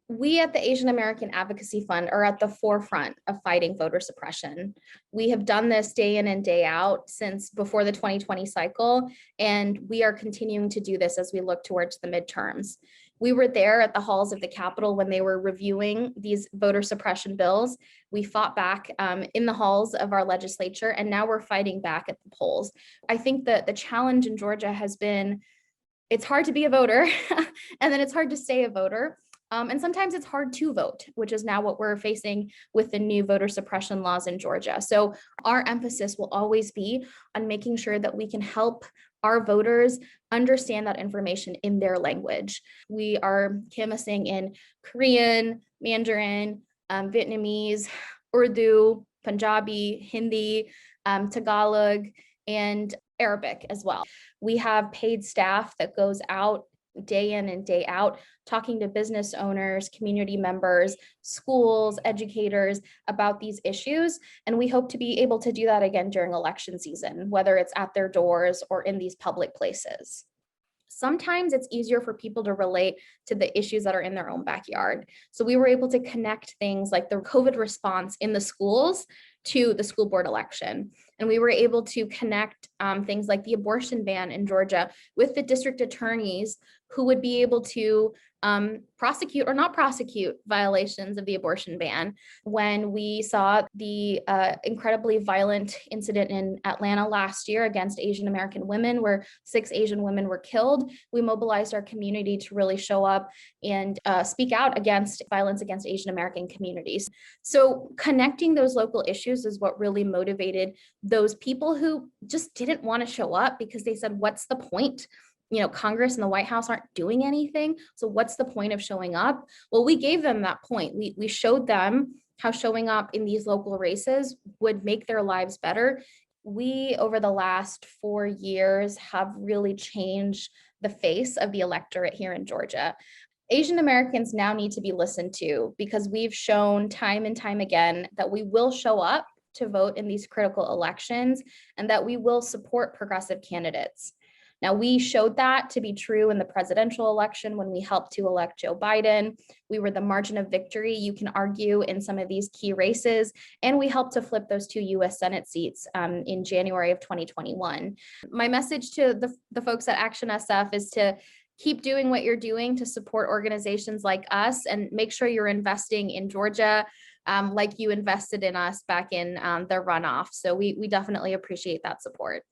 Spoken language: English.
We at the Asian American Advocacy Fund are at the forefront of fighting voter suppression. We have done this day in and day out since before the 2020 cycle, and we are continuing to do this as we look towards the midterms. We were there at the halls of the Capitol when they were reviewing these voter suppression bills. We fought back in the halls of our legislature, and now we're fighting back at the polls. I think that the challenge in Georgia has been, it's hard to be a voter, and then it's hard to stay a voter. And sometimes it's hard to vote, which is now what we're facing with the new voter suppression laws in Georgia. So our emphasis will always be on making sure that we can help our voters understand that information in their language. We are canvassing in Korean, Mandarin, Vietnamese, Urdu, Punjabi, Hindi, Tagalog, and Arabic as well. We have paid staff that goes out day in and day out, talking to business owners, community members, schools, educators about these issues. And we hope to be able to do that again during election season, whether it's at their doors or in these public places. Sometimes it's easier for people to relate to the issues that are in their own backyard. So we were able to connect things like the COVID response in the schools to the school board election. And we were able to connect things like the abortion ban in Georgia with the district attorneys who would be able to prosecute or not prosecute violations of the abortion ban. When we saw the incredibly violent incident in Atlanta last year against Asian American women, where 6 Asian women were killed, we mobilized our community to really show up and speak out against violence against Asian American communities. So connecting those local issues is what really motivated those people who just didn't want to show up because they said, what's the point? You know, Congress and the White House aren't doing anything. So what's the point of showing up? Well, we gave them that point. We showed them how showing up in these local races would make their lives better. We, over the last 4 years, have really changed the face of the electorate here in Georgia. Asian Americans now need to be listened to because we've shown time and time again that we will show up to vote in these critical elections and that we will support progressive candidates. Now, we showed that to be true in the presidential election when we helped to elect Joe Biden. We were the margin of victory, you can argue, in some of these key races, and we helped to flip those 2 US Senate seats in January of 2021. My message to the folks at Action SF is to keep doing what you're doing to support organizations like us and make sure you're investing in Georgia like you invested in us back in the runoff. So we definitely appreciate that support.